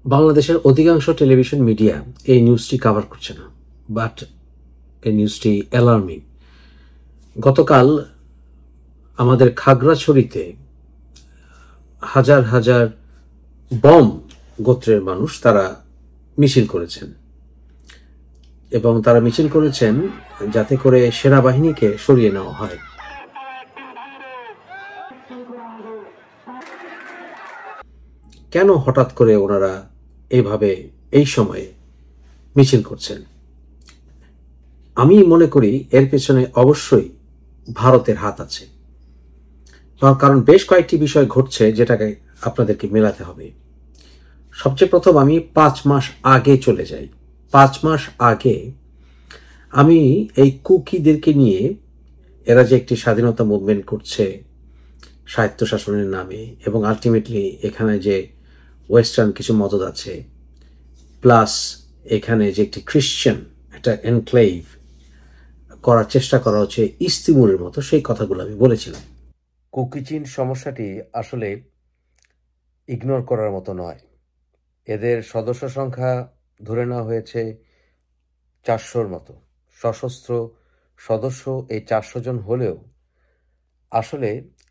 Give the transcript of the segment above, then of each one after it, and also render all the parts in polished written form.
বাংলাদেশের অধিকাংশ television media এই নিউজটি কভার করছে না, বাট এই নিউজটি অ্যালার্মিং। গতকাল আমাদের খাগড়াছড়িতে হাজার হাজার বম গোত্রের মানুষ তারা মিছিল করেছেন, এবং তারা মিছিল করেছেন যাতে করে সেনাবাহিনীকে সরিয়ে নেওয়া হয়। কেন হঠাৎ করে ওনারা এইভাবে এই সময়ে মিছিল করছেন? আমি মনে করি এর পেছনে অবশ্যই ভারতের হাত আছে, কারণ বেশ কয়েকটি বিষয় ঘটছে যেটাকে আপনাদেরকে মেলাতে হবে। সবচেয়ে প্রথম আমি 5 মাস আগে চলে যাই। 5 মাস আগে আমি এই কুকিদেরকে নিয়ে, এরা যে একটি স্বাধীনতা মুভমেন্ট করছে স্বায়ত্তশাসনের নামে, এবং আলটিমেটলি এখানে যে ওয়েস্টার্ন কিছু মদত আছে, প্লাস এখানে যে একটি খ্রিশ্চান একটা এনক্লেভ করার চেষ্টা করা হচ্ছে ইস্ট তিমুরের মতো, সেই কথাগুলো আমি বলেছিলাম। কুকি চীন সমস্যাটি আসলে ইগনোর করার মতো নয়। এদের সদস্য সংখ্যা ধরে নেওয়া হয়েছে 400-র মতো। সশস্ত্র সদস্য এই 400 জন হলেও আসলে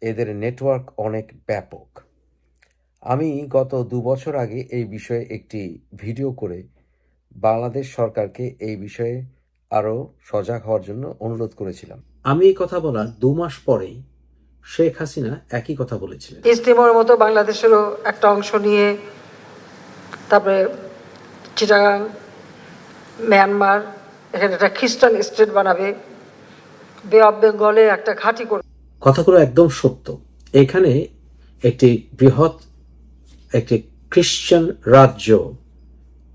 এদের নেটওয়ার্ক অনেক ব্যাপক। আমি গত 2 বছর আগে এই বিষয়ে একটি ভিডিও করে বাংলাদেশ সরকারকে এই বিষয়ে আরও সজাগ হওয়ার জন্য অনুরোধ করেছিলাম। আমি এই কথা বলার 2 মাস পরেই শেখ হাসিনা একই কথা বলেছিলেন। ইস্ট তিমুরের মতো বাংলাদেশেরও একটা অংশ নিয়ে, তারপরে চিটাগাং, মিয়ানমার, এখানে একটা খ্রিস্টান স্টেট বানাবে, বে অফ বেঙ্গলে একটা ঘাঁটি করবে। কথাগুলো একদম সত্য। এখানে একটি বৃহৎ একটি খ্রিশ্চান রাজ্য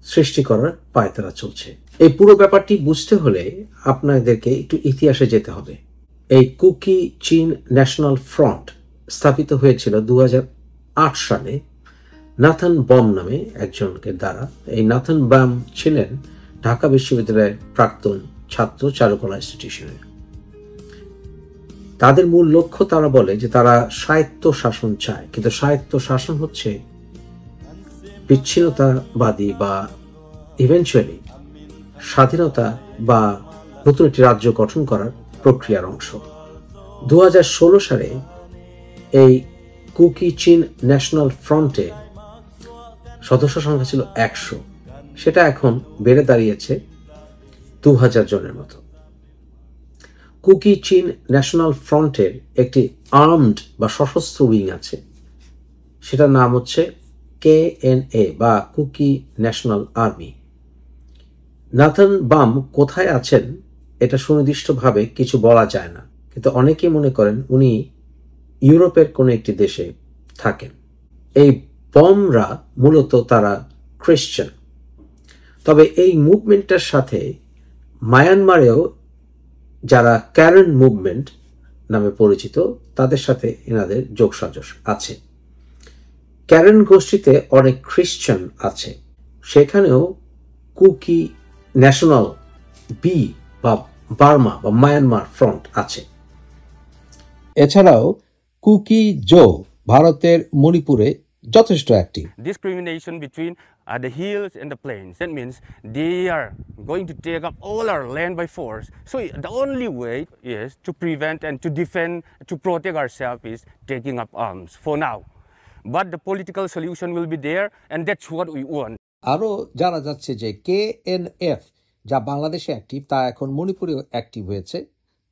সৃষ্টি করার পায়তারা চলছে। এই পুরো ব্যাপারটি বুঝতে হলে আপনাদেরকে একটু ইতিহাসে যেতে হবে। এই কুকি চীন ন্যাশনাল ফ্রন্ট স্থাপিত হয়েছিল 2008 সালে নাথান বম নামে একজনকে দ্বারা। এই নাথান বম ছিলেন ঢাকা বিশ্ববিদ্যালয়ের প্রাক্তন ছাত্র চারুকলা ইনস্টিটিউশনের। তাদের মূল লক্ষ্য, তারা বলে যে তারা স্বায়ত্ত শাসন চায়, কিন্তু স্বায়ত্ত শাসন হচ্ছে বিচ্ছিন্নতাবাদী বা ইভেনচুয়ালি স্বাধীনতা বা নতুন একটি রাজ্য গঠন করার প্রক্রিয়ার অংশ। 2016 সালে এই কুকি চীন ন্যাশনাল ফ্রন্টে সদস্য সংখ্যা ছিল 100, সেটা এখন বেড়ে দাঁড়িয়েছে 2000 জনের মতো। কুকি চীন ন্যাশনাল ফ্রন্টের একটি আর্মড বা সশস্ত্র উইং আছে, সেটার নাম হচ্ছে KNA বা কুকি ন্যাশনাল আর্মি। নাথান বাম কোথায় আছেন এটা সুনির্দিষ্টভাবে কিছু বলা যায় না, কিন্তু অনেকেই মনে করেন উনি ইউরোপের কোনো একটি দেশে থাকেন। এই বমরা মূলত তারা খ্রিশ্চান, তবে এই মুভমেন্টটার সাথে মায়ানমারেও যারা ক্যারেন মুভমেন্ট নামে পরিচিত, তাদের সাথে এনাদের যোগসাজশ আছে। ক্যারেন গোষ্ঠীতে অনেক খ্রিশ্চান আছে, সেখানেও কুকি ন্যাশনাল বি বা বার্মা বা মায়ানমার ফ্রন্ট আছে। এছাড়াও কুকি জো ভারতের মণিপুরে যথেষ্ট active. Discrimination between the hills and the plains. That means they are going to take up all our land by force. So the only way is to prevent and to defend, to protect ourselves is taking up arms for now. But the political solution will be there, and that's what we want. আরও জানা যাচ্ছে যে KNF যা বাংলাদেশে active, তা এখন মণিপুরেও active হয়েছে।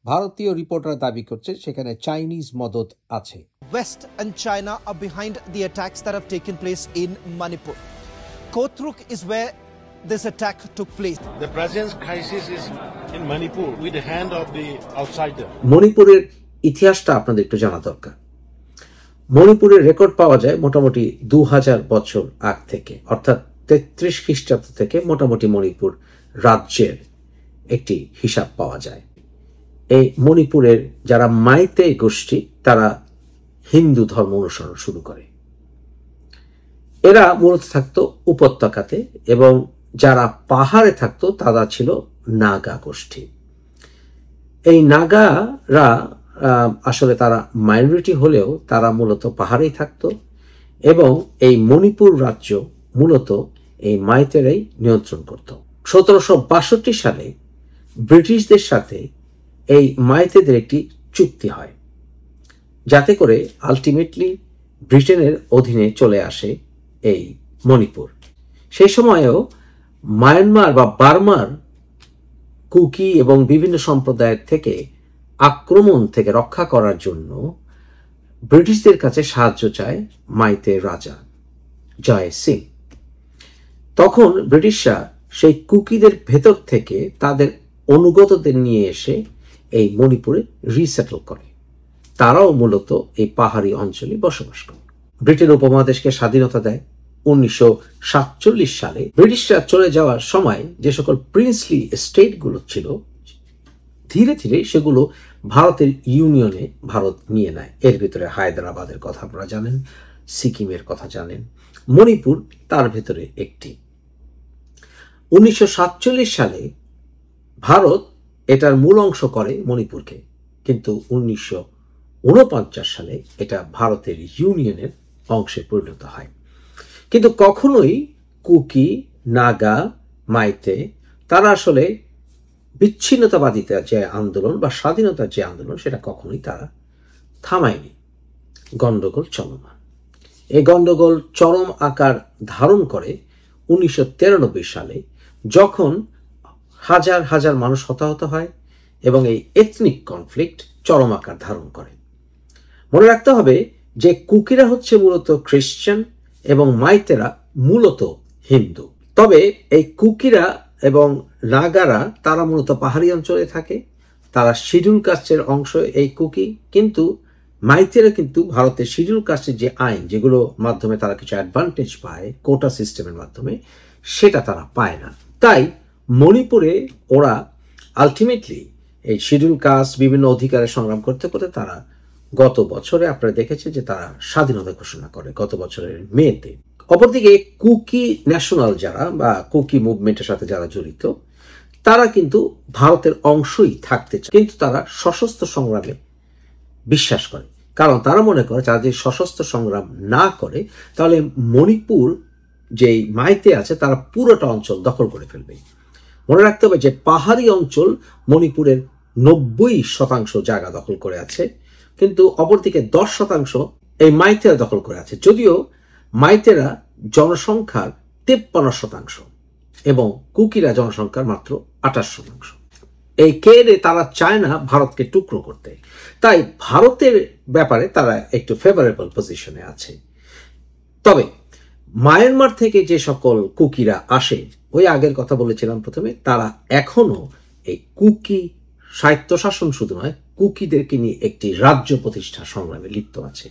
ভারতীয় রিপোর্টার দাবি করছে সেখানে চাইনিজ মদত আছে। West and China are behind the attacks that have taken place in Manipur. Kotruk is where this attack took place. The present crisis is in Manipur with the hand of the outsider. মণিপুরের ইতিহাসটা আপনাদের একটু জানা দরকার। মণিপুরের record পাওয়া যায় মোটামুটি 2000 বছর আগ থেকে, অর্থাৎ 33 খ্রিস্টাব্দ থেকে মোটামুটি মণিপুর রাজ্যের একটি হিসাব পাওয়া যায়। এই মণিপুরের যারা মাইতে গোষ্ঠী, তারা হিন্দু ধর্ম অনুসরণ শুরু করে। এরা মূলত থাকতো উপত্যকাতে, এবং যারা পাহাড়ে থাকতো তারা ছিল নাগা গোষ্ঠী। এই নাগারা আসলে তারা মাইনরিটি হলেও তারা মূলত পাহাড়েই থাকতো, এবং এই মণিপুর রাজ্য মূলত এই মাইতেরাই নিয়ন্ত্রণ করত। 1762 সালে ব্রিটিশদের সাথে এই মাইতেদের একটি চুক্তি হয়, যাতে করে আলটিমেটলি ব্রিটেনের অধীনে চলে আসে এই মণিপুর। সেই সময়েও মায়ানমার বা বার্মার কুকি এবং বিভিন্ন সম্প্রদায়ের থেকে আক্রমণ থেকে রক্ষা করার জন্য ব্রিটিশদের কাছে সাহায্য চায় মাইতে রাজা জয় সিং। তখন ব্রিটিশরা সেই কুকিদের ভেতর থেকে তাদের অনুগতদের নিয়ে এসে এই মণিপুরে রিসেটল করে। তারাও মূলত এই পাহাড়ি অঞ্চলে বসবাস করে। ব্রিটেন উপমহাদেশকে স্বাধীনতা দেয় 1947 সালে। ব্রিটিশরা চলে যাওয়ার সময় যে সকল প্রিন্সলি স্টেটগুলো ছিল, ধীরে ধীরে সেগুলো ভারতের ইউনিয়নে ভারত নিয়ে নেয়। এর ভিতরে হায়দ্রাবাদের কথা আপনারা জানেন, সিকিমের কথা জানেন, মণিপুর তার ভেতরে একটি। 1947 সালে ভারত এটার মূল অংশ করে মণিপুরকে, কিন্তু 1949 সালে এটা ভারতের ইউনিয়নের অংশে পরিণত হয়। কিন্তু কখনোই কুকি, নাগা, মাইতে তারা আসলে বিচ্ছিন্নতাবাদিতা যে আন্দোলন বা স্বাধীনতার যে আন্দোলন সেটা কখনোই তারা থামায়নি। গণ্ডগোল চলমান। এই গণ্ডগোল চরম আকার ধারণ করে 1993 সালে, যখন হাজার হাজার মানুষ হতাহত হয় এবং এই এথনিক কনফ্লিক্ট চরম আকার ধারণ করে। মনে রাখতে হবে যে কুকিরা হচ্ছে মূলত খ্রিস্টান এবং মাইতেরা মূলত হিন্দু। তবে এই কুকিরা এবং নাগারা তারা মূলত পাহাড়ি অঞ্চলে থাকে, তারা শিডিউল কাস্টের অংশ এই কুকি, কিন্তু মাইতেরা কিন্তু ভারতের শিডিউল কাস্টের যে আইন, যেগুলো মাধ্যমে তারা কিছু অ্যাডভান্টেজ পায় কোটা সিস্টেমের মাধ্যমে, সেটা তারা পায় না। তাই মণিপুরে ওরা আলটিমেটলি এই শিডিউল কাস্ট বিভিন্ন অধিকারের সংগ্রাম করতে করতে তারা গত বছরে আপনারা দেখেছেন যে তারা স্বাধীনতা ঘোষণা করে গত বছরের মেতে। অপরদিকে কুকি ন্যাশনাল যারা বা কুকি মুভমেন্টের সাথে যারা জড়িত, তারা কিন্তু ভারতের অংশই থাকতে চায়, কিন্তু তারা সশস্ত্র সংগ্রামে বিশ্বাস করে। কারণ তারা মনে করে তারা যদি সশস্ত্র সংগ্রাম না করে তাহলে মণিপুর যেই মাইতে আছে তারা পুরোটা অঞ্চল দখল করে ফেলবে। মনে রাখতে হবে যে পাহাড়ি অঞ্চল মণিপুরের 90% জায়গা দখল করে আছে, কিন্তু অপরদিকে 10% এই মাইতেরা দখল করে আছে। যদিও মাইতেরা জনসংখ্যার 53% এবং কুকিরা জনসংখ্যার মাত্র 28%। এই কেড়ে তারা চায় না ভারতকে টুকরো করতে, তাই ভারতের ব্যাপারে তারা একটু ফেভারেবল পজিশনে আছে। তবে মায়ানমার থেকে যে সকল কুকিরা আসে, ওই আগের কথা বলেছিলাম প্রথমে, তারা এখনো এই কুকি স্বায়ত্তশাসন শুধু নয়, কুকিদেরকে নিয়ে একটি রাজ্য প্রতিষ্ঠা সংগ্রামে লিপ্ত আছে।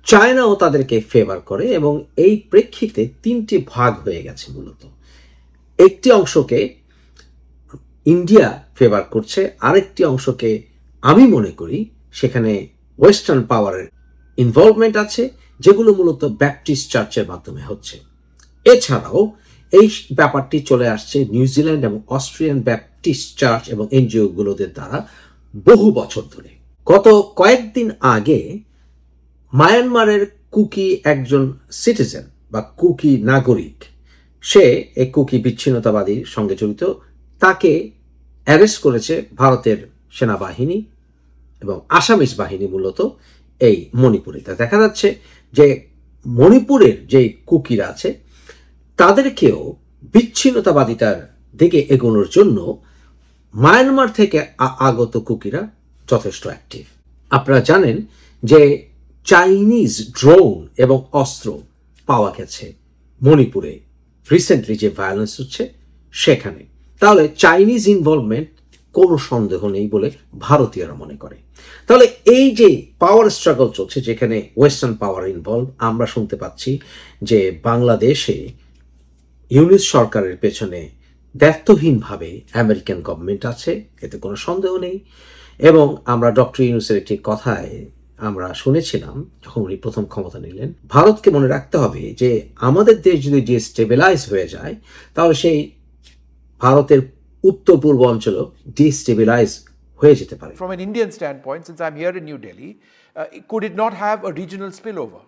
চায়নাও তাদেরকে ফেভার করে এবং এই প্রেক্ষিতে 3টি ভাগ হয়ে গেছে মূলত। একটি অংশকে ইন্ডিয়া ফেভার করছে, আরেকটি অংশকে আমি মনে করি সেখানে ওয়েস্টার্ন পাওয়ারের ইনভলভমেন্ট আছে, যেগুলো মূলত ব্যাপটিস্ট চার্চের মাধ্যমে হচ্ছে। এছাড়াও এই ব্যাপারটি চলে আসছে নিউজিল্যান্ড এবং অস্ট্রিয়ান ব্যাপটিস্ট চার্চ এবং এনজিওগুলোদের দ্বারা বহু বছর ধরে। গত কয়েকদিন আগে মায়ানমারের কুকি একজন সিটিজেন বা কুকি নাগরিক, সে এই কুকি বিচ্ছিন্নতাবাদীর সঙ্গে জড়িত, তাকে অ্যারেস্ট করেছে ভারতের সেনাবাহিনী এবং আসামিস বাহিনী মূলত এই মণিপুরে। তা দেখা যাচ্ছে যে মণিপুরের যে কুকিরা আছে তাদেরকেও বিচ্ছিন্নতাবাদিতার দিকে এগোনোর জন্য মায়ানমার থেকে আগত কুকিরা যথেষ্ট অ্যাক্টিভ। আপনারা জানেন যে চাইনিজ ড্রোন এবং অস্ত্র পাওয়া গেছে মণিপুরে, রিসেন্টলি যে ভায়োলেন্স হচ্ছে সেখানে। তাহলে চাইনিজ ইনভলভমেন্ট কোনো সন্দেহ নেই বলে ভারতীয়রা মনে করে। তাহলে এই যে পাওয়ার স্ট্রাগল চলছে, যেখানে ওয়েস্টার্ন পাওয়ার ইনভলভ, আমরা শুনতে পাচ্ছি যে বাংলাদেশে ইউনিস সরকারের পেছনে দায়িত্বহীনভাবে আমেরিকান গভর্নমেন্ট আছে, এতে কোনো সন্দেহ নেই। এবং আমরা ডক্টর ইউনুসের একটি কথায় আমরা শুনেছিলাম যখন উনি প্রথম ক্ষমতা নিলেন, ভারতকে মনে রাখতে হবে যে আমাদের দেশ যদি ডিস্টেবিলাইজ হয়ে যায় তাহলে সেই ভারতের উত্তর পূর্ব অঞ্চলও ডিস্টেবিলাইজ হয়ে যেতে পারে। From an Indian standpoint, since I'm here in New Delhi, could it not have a regional spillover?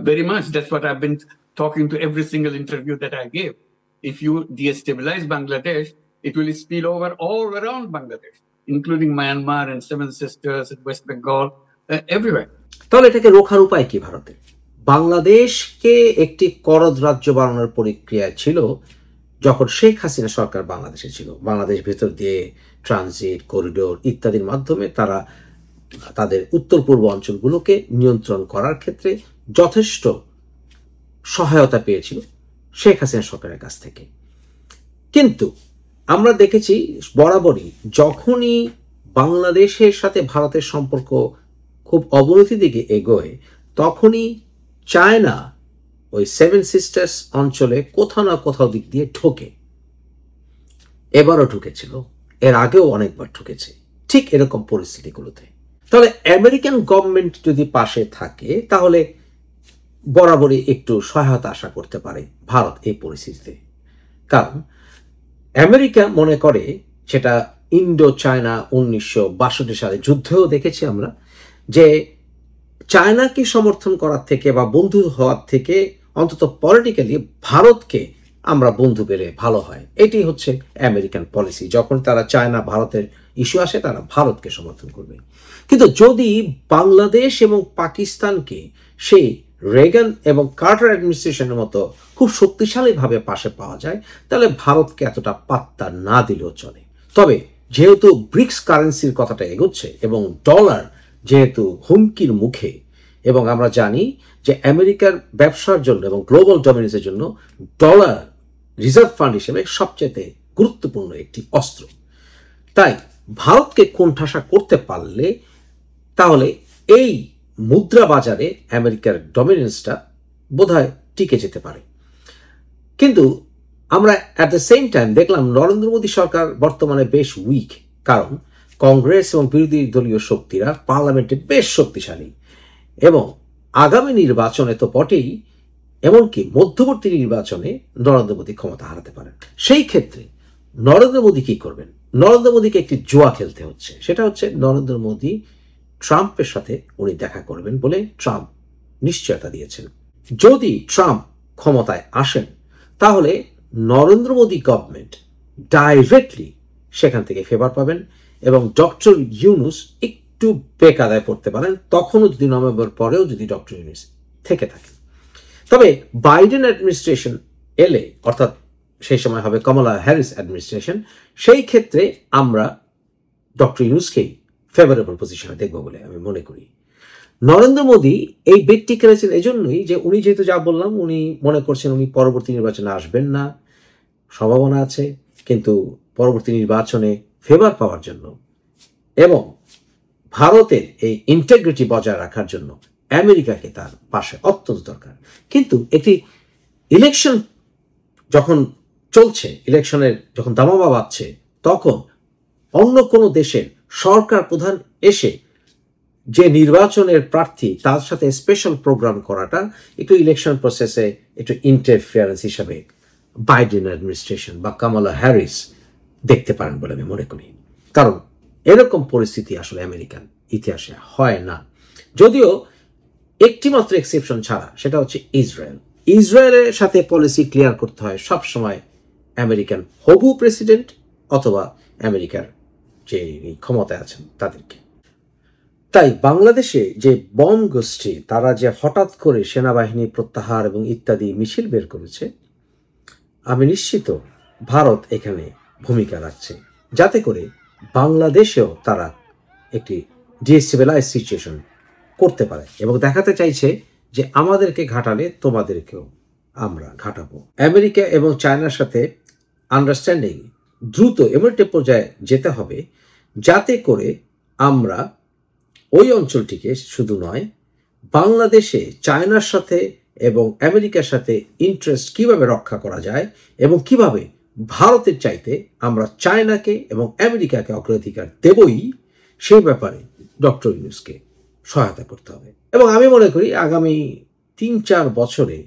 Very much. That's what I've been talking to every single interview that I gave. If you destabilize Bangladesh, it will spill over all around Bangladesh, including Myanmar and Seven Sisters and West Bengal, everywhere. তাহলে এটাকে রোখার উপায় কি ভারতের? বাংলাদেশকে একটি করদ রাজ্য বানানোর প্রক্রিয়া ছিল যখন শেখ হাসিনা সরকার বাংলাদেশে ছিল। বাংলাদেশ ভেতর দিয়ে ট্রানজিট করিডোর ইত্যাদির মাধ্যমে তারা তাদের উত্তর পূর্ব অঞ্চলগুলোকে নিয়ন্ত্রণ করার ক্ষেত্রে যথেষ্ট সহায়তা পেয়েছিল শেখ হাসিনা সরকারের কাছ থেকে। কিন্তু আমরা দেখেছি বরাবরই যখনই বাংলাদেশের সাথে ভারতের সম্পর্ক খুব অবনতির দিকে এগোয়, তখনই চায়না ওই সেভেন সিস্টার্স অঞ্চলে কোথাও না কোথাও দিক দিয়ে ঢোকে। এবারও ঢুকেছিল, এর আগেও অনেকবার ঢুকেছে ঠিক এরকম পরিস্থিতিগুলোতে। তাহলে আমেরিকান গভর্নমেন্ট যদি পাশে থাকে তাহলে বরাবরই একটু সহায়তা আশা করতে পারে ভারত এই পরিস্থিতিতে। কারণ আমেরিকা মনে করে, সেটা ইন্ডো চায়না 1962 সালে যুদ্ধেও দেখেছি আমরা, যে চায়নাকে সমর্থন করার থেকে বা বন্ধু হওয়ার থেকে অন্তত পলিটিক্যালি ভারতকে আমরা বন্ধু পেলে ভালো হয়। এটি হচ্ছে আমেরিকান পলিসি। যখন তারা চায়না ভারতের ইস্যু আসে তারা ভারতকে সমর্থন করবে। কিন্তু যদি বাংলাদেশ এবং পাকিস্তানকে সেই রেগান এবং কার্টার অ্যাডমিনিস্ট্রেশনের মতো খুব শক্তিশালীভাবে পাশে পাওয়া যায়, তাহলে ভারতকে এতটা পাত্তা না দিলেও চলে। তবে যেহেতু ব্রিক্স কারেন্সির কথাটা এগোচ্ছে এবং ডলার যেহেতু হুমকির মুখে, এবং আমরা জানি যে আমেরিকার ব্যবসার জন্য এবং গ্লোবাল ডমিনেন্সের জন্য ডলার রিজার্ভ ফান্ড হিসেবে সবচেয়ে গুরুত্বপূর্ণ একটি অস্ত্র, তাই ভারতকে কোণঠাসা করতে পারলে তাহলে এই মুদ্রা বাজারে আমেরিকার ডমিনেন্সটা বোধহয় টিকে যেতে পারে। কিন্তু আমরা অ্যাট দ্য সেম টাইম দেখলাম নরেন্দ্র মোদী সরকার বর্তমানে বেশ উইক, কারণ কংগ্রেস এবং বিরোধী দলীয় শক্তিরা পার্লামেন্টে বেশ শক্তিশালী এবং আগামী নির্বাচনে তো বটেই, এমনকি মধ্যবর্তী নির্বাচনে নরেন্দ্র মোদী ক্ষমতা হারাতে পারেন। সেই ক্ষেত্রে নরেন্দ্র মোদী কি করবেন? নরেন্দ্র মোদীকে একটি জুয়া খেলতে হচ্ছে। সেটা হচ্ছে নরেন্দ্র মোদী ট্রাম্পের সাথে উনি দেখা করবেন বলে ট্রাম্প নিশ্চয়তা দিয়েছেন। যদি ট্রাম্প ক্ষমতায় আসেন তাহলে নরেন্দ্র মোদী গভর্নমেন্ট ডাইরেক্টলি সেখান থেকে ফেভার পাবেন এবং ডক্টর ইউনুস একটু বেকায়দায় পড়তে পারেন, তখনও যদি নভেম্বর পরেও যদি ডক্টর ইউনুস থেকে থাকে। তবে বাইডেন অ্যাডমিনিস্ট্রেশন এলে, অর্থাৎ সেই সময় হবে কমলা হ্যারিস অ্যাডমিনিস্ট্রেশন, সেই ক্ষেত্রে আমরা ডক্টর ইউনুসকেই ফেভারেবল পজিশনে দেখব বলে আমি মনে করি। নরেন্দ্র মোদী এই বেটটি খেলেছেন এজন্যই যে উনি যেহেতু যা বললাম, উনি মনে করছেন উনি পরবর্তী নির্বাচনে আসবেন না, সম্ভাবনা আছে, কিন্তু পরবর্তী নির্বাচনে ফেভার পাওয়ার জন্য এবং ভারতের এই ইন্টিগ্রিটি বজায় রাখার জন্য আমেরিকাকে তার পাশে অত্যন্ত দরকার। কিন্তু একটি ইলেকশন যখন চলছে, ইলেকশনের যখন দামামা বাজছে, তখন অন্য কোনো দেশের সরকার প্রধান এসে যে নির্বাচনের প্রার্থী তার সাথে স্পেশাল প্রোগ্রাম করাটা একটু ইলেকশন প্রসেসে একটু ইন্টারফিয়ারেন্স হিসাবে বাইডেন অ্যাডমিনিস্ট্রেশন বা কামালা হ্যারিস দেখতে পারেন বলে আমি মনে করি। কারণ এরকম পরিস্থিতি আসলে আমেরিকান ইতিহাসে হয় না, যদিও একটি মাত্র এক্সেপশন ছাড়া, সেটা হচ্ছে ইসরায়েল। ইসরায়েলের সাথে পলিসি ক্লিয়ার করতে হয় সবসময় আমেরিকান হবু প্রেসিডেন্ট অথবা আমেরিকার যে ক্ষমতায় আছেন তাদেরকে। তাই বাংলাদেশে যে বম গোষ্ঠী তারা যে হঠাৎ করে সেনাবাহিনী প্রত্যাহার এবং ইত্যাদি মিছিল বের করেছে, আমি নিশ্চিত ভারত এখানে ভূমিকা রাখছে, যাতে করে বাংলাদেশেও তারা একটি ডিস্টেবিলাইজ সিচুয়েশন করতে পারে এবং দেখাতে চাইছে যে আমাদেরকে ঘাটালে তোমাদেরকেও আমরা ঘাটাবো। আমেরিকা এবং চায়নার সাথে আন্ডারস্ট্যান্ডিং দ্রুত এমন একটা পর্যায়ে যেতে হবে যাতে করে আমরা ওই অঞ্চলটিকে শুধু নয়, বাংলাদেশে চায়নার সাথে এবং আমেরিকার সাথে ইন্টারেস্ট কিভাবে রক্ষা করা যায় এবং কিভাবে ভারতের চাইতে আমরা চায়নাকে এবং আমেরিকাকে অগ্রাধিকার দেবই, সেই ব্যাপারে ডক্টর ইউনুসকে সহায়তা করতে হবে। এবং আমি মনে করি আগামী 3-4 বছরে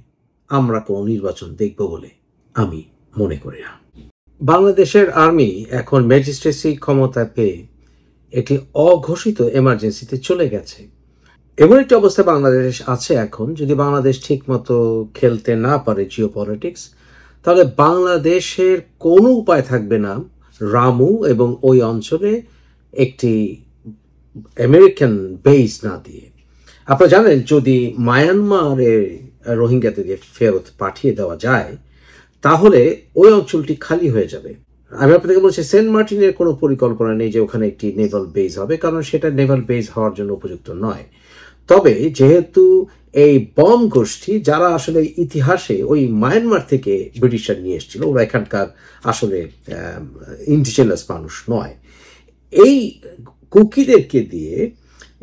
আমরা কোনো নির্বাচন দেখব বলে আমি মনে করি না। বাংলাদেশের আর্মি এখন ম্যাজিস্ট্রেসি ক্ষমতা পেয়ে একটি অঘোষিত এমার্জেন্সিতে চলে গেছে। এমন একটি অবস্থা বাংলাদেশ আছে এখন, যদি বাংলাদেশ ঠিকমতো খেলতে না পারে জিও পলিটিক্স, তাহলে বাংলাদেশের কোনো উপায় থাকবে না রামু এবং ওই অঞ্চলে একটি আমেরিকান বেস না দিয়ে। আপনারা জানেন, যদি মায়ানমারের রোহিঙ্গাদেরকে ফেরত পাঠিয়ে দেওয়া যায় তাহলে ওই অঞ্চলটি খালি হয়ে যাবে। আমি আপনাদেরকে বলছি, সেন্ট মার্টিনের কোনো পরিকল্পনা নেই যে ওখানে একটি নেভাল বেস হবে, কারণ সেটা নেভাল বেস হওয়ার জন্য উপযুক্ত নয়। তবে যেহেতু এই বম গোষ্ঠী, যারা আসলে ইতিহাসে ওই মায়ানমার থেকে ব্রিটিশরা নিয়ে এসেছিল, ওরা এখানকার আসলে ইন্ডিজিনাস মানুষ নয়, এই কুকিদেরকে দিয়ে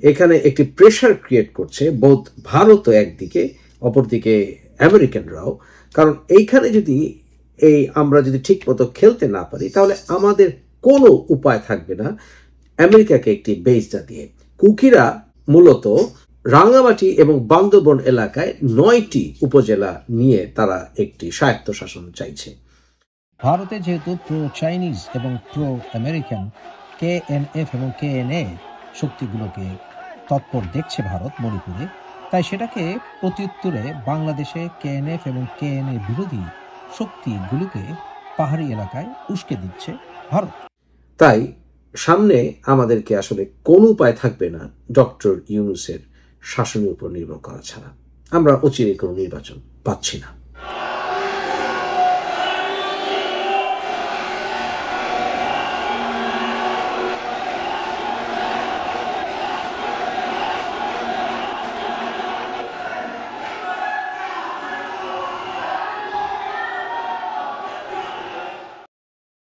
এখানে একটি প্রেশার ক্রিয়েট করছে বোধ ভারত একদিকে, অপরদিকে আমেরিকানরাও। কারণ এইখানে যদি আমরা যদি ঠিক মতো খেলতে না পারি তাহলে আমাদের কোনো উপায় থাকবে না আমেরিকাকে একটি বেস না দিয়ে। কুকিরা মূলত রাঙ্গামাটি এবং বান্দরবন এলাকায় 9টি উপজেলা নিয়ে তারা একটি স্বায়ত্তশাসন চাইছে। ভারতে যেহেতু প্রো চাইনিজ এবং প্রো আমেরিকান KNF এবং KNA শক্তিগুলোকে তৎপর দেখছে ভারত মণিপুরে, তাই সেটাকে প্রত্যুত্তরে বাংলাদেশে KNF এবং KNA বিরোধী শক্তিগুলোকে পাহাড়ি এলাকায় উস্কে দিচ্ছে ভারত। তাই সামনে আমাদেরকে আসলে কোনো উপায় থাকবে না ডক্টর ইউনূসের শাসনের উপর নির্ভর করা ছাড়া। আমরা অচিরে কোনো নির্বাচন পাচ্ছি না।